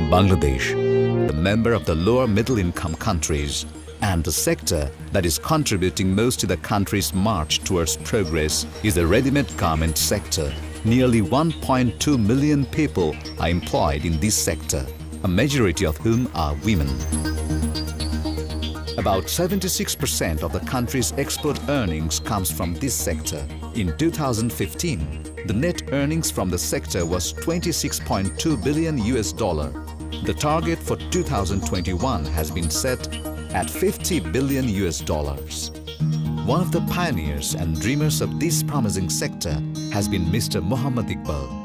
Bangladesh, the member of the lower middle income countries and the sector that is contributing most to the country's march towards progress is the ready-made garment sector. Nearly 1.2 million people are employed in this sector, a majority of whom are women. About 76% of the country's export earnings comes from this sector. In 2015, the net earnings from the sector was $26.2 billion. The target for 2021 has been set at $50 billion. One of the pioneers and dreamers of this promising sector has been Mr. Muhammad Iqbal.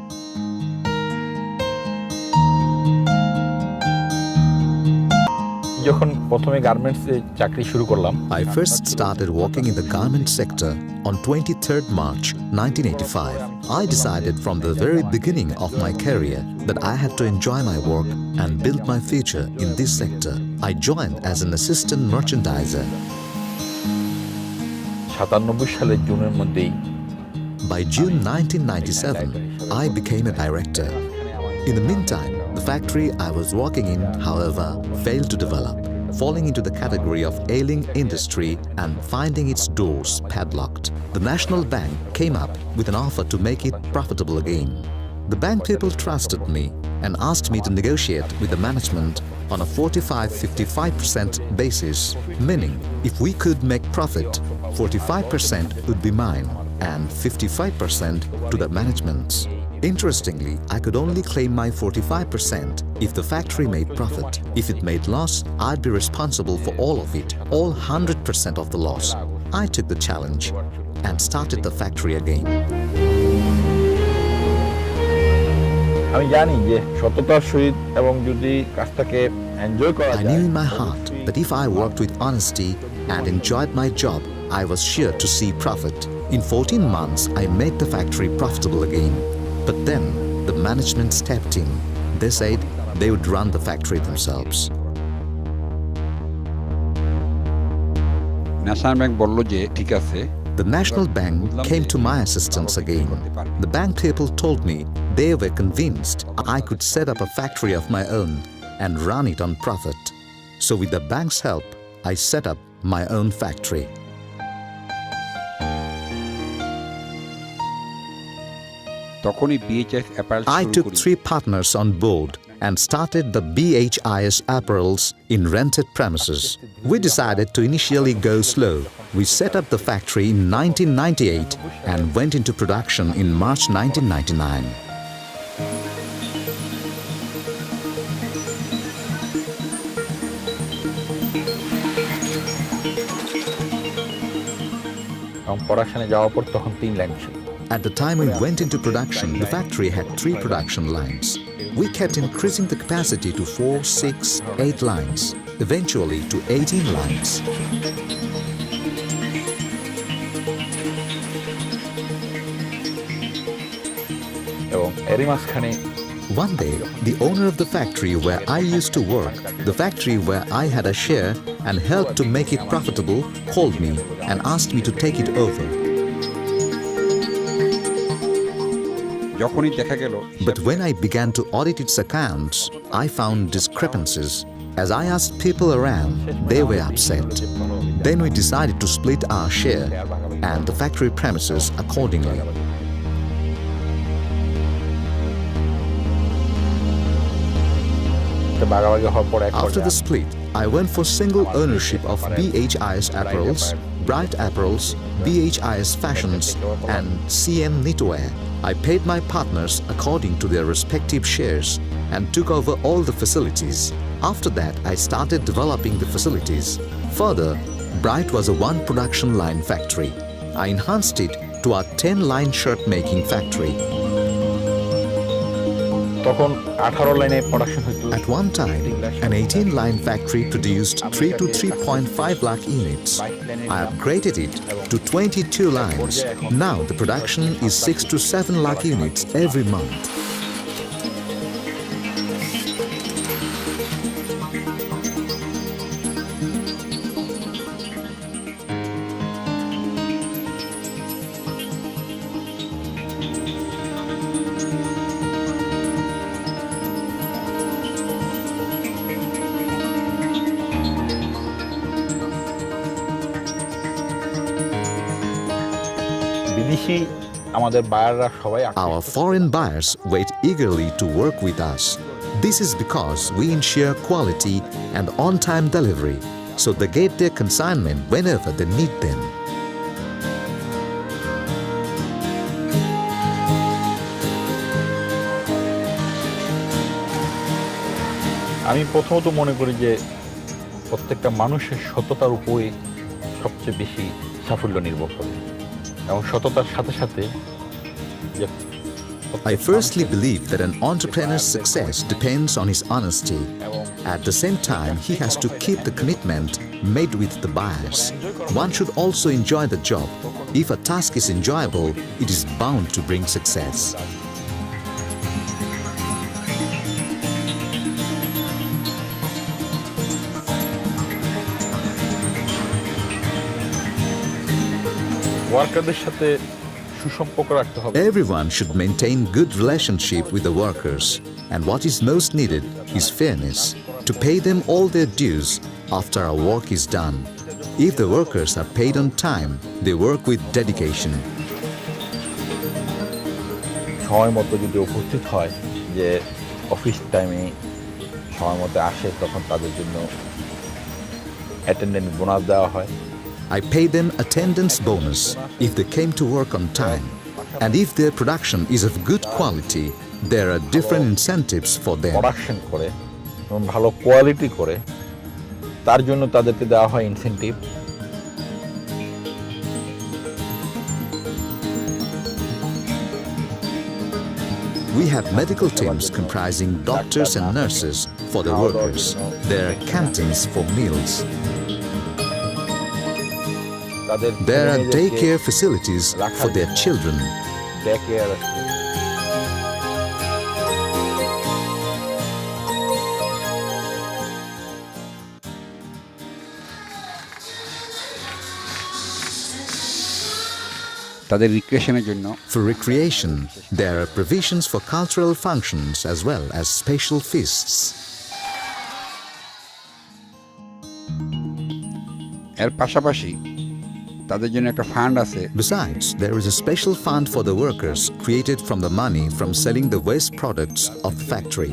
I first started working in the garment sector on 23rd March 1985. I decided from the very beginning of my career that I had to enjoy my work and build my future in this sector. I joined as an assistant merchandiser. By June 1997, I became a director. In the meantime, the factory I was working in, however, failed to develop, falling into the category of ailing industry and finding its doors padlocked. The National Bank came up with an offer to make it profitable again. The bank people trusted me and asked me to negotiate with the management on a 45-55% basis, meaning if we could make profit, 45% would be mine and 55% to the management's. Interestingly, I could only claim my 45% if the factory made profit. If it made loss, I'd be responsible for all of it, all 100% of the loss. I took the challenge and started the factory again. I knew in my heart that if I worked with honesty and enjoyed my job, I was sure to see profit. In 14 months, I made the factory profitable again. But then the management stepped in. They said they would run the factory themselves. The National Bank came to my assistance again. The bank people told me they were convinced I could set up a factory of my own and run it on profit. So with the bank's help, I set up my own factory. I took 3 partners on board and started the BHIS Apparels in rented premises. We decided to initially go slow. We set up the factory in 1998 and went into production in March 1999. At the time we went into production, the factory had 3 production lines. We kept increasing the capacity to 4, 6, 8 lines, eventually to 18 lines. One day, the owner of the factory where I used to work, the factory where I had a share and helped to make it profitable, called me and asked me to take it over. But when I began to audit its accounts, I found discrepancies. As I asked people around, they were upset. Then we decided to split our share and the factory premises accordingly. After the split, I went for single ownership of BHIS Apparels, Bright Apparels, BHIS Fashions and CM Knitwear. I paid my partners according to their respective shares and took over all the facilities. After that, I started developing the facilities. Further, Bright was a 1 production line factory. I enhanced it to a 10-line shirt-making factory. At one time, an 18-line factory produced 3 to 3.5 lakh units. I upgraded it to 22 lines. Now the production is 6 to 7 lakh units every month. বিদেশি আমাদের বায়াররা সবাই Our foreign buyers wait eagerly to work with us. This is because we ensure quality and on-time delivery, so they get their consignment whenever they need them. আমি প্রথমত মনে করি যে প্রত্যেকটা মানুষের সততার উপরে সবচেয়ে বেশি সাফল্য নির্ভর করে এবং সততার সাথে সাথে I firstly believe that an entrepreneur's success depends on his honesty. At the same time, he has to keep the commitment made with the buyers. One should also enjoy the job. If a task is enjoyable, it is bound to bring success. ওয়ার্কারদের সাথে সুসম্পর্ক রাখতে হবে Everyone should maintain good relationship with the workers, and what is most needed is fairness, to pay them all their dues after our work is done. If the workers are paid on time, they work with dedication. সময় মতো যদি উপস্থিত হয় যে office টাইমে সময় মতো আসে তখন তাদের জন্য অ্যাটেন্ডেন্স বোনাস দেওয়া হয় I pay them attendance bonus if they came to work on time. And if their production is of good quality, there are different incentives for them. Production করে এবং ভালো কোয়ালিটি করে তার জন্য তাদেরকে দেওয়া হয় incentive We have medical teams comprising doctors and nurses for the workers. There are canteens for meals. There are daycare facilities for their children. তাদের রিক্রিয়েশনের জন্য For recreation, there are provisions for cultural functions as well as special feasts. এর পাশাপাশি তাদের জন্য একটা fund আছে Besides, there is a special fund for the workers created from the money from selling the waste products of the factory.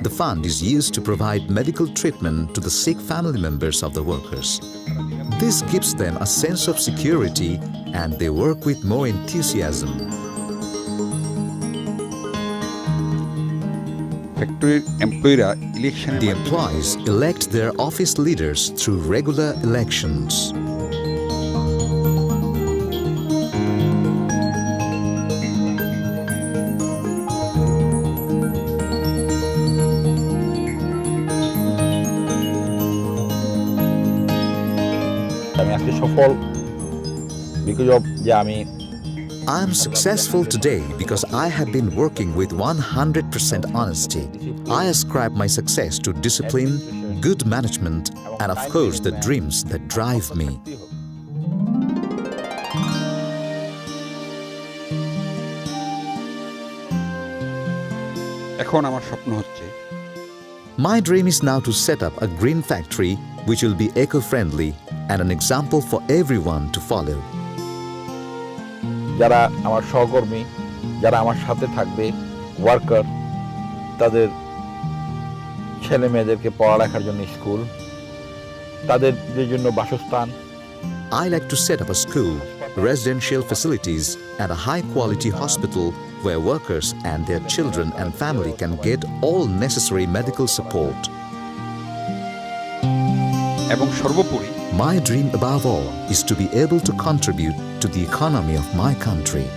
The fund is used to provide medical treatment to the sick family members of the workers. This gives them a sense of security and they work with more enthusiasm. ফ্যাক্টরির এমপ্লয়িরা election The employees elect their office leaders through regular elections. আমি আজকে সফল because of যে আমি I am successful today because I have been working with 100% honesty. I ascribe my success to discipline, good management, and of course the dreams that drive me. এখন আমার স্বপ্ন হচ্ছে My dream is now to set up a green factory which will be eco-friendly and an example for everyone to follow. যারা আমার সহকর্মী যারা আমার সাথে থাকবে ওয়ার্কার তাদের ছেলে মেয়েদেরকে পড়ালেখার জন্য স্কুল তাদের জন্য বাসস্থান I like to set up a school, residential facilities, and a high-quality hospital where workers and their children and family can get all necessary medical support. এবং সর্বোপরি My dream above all is to be able to contribute to the economy of my country.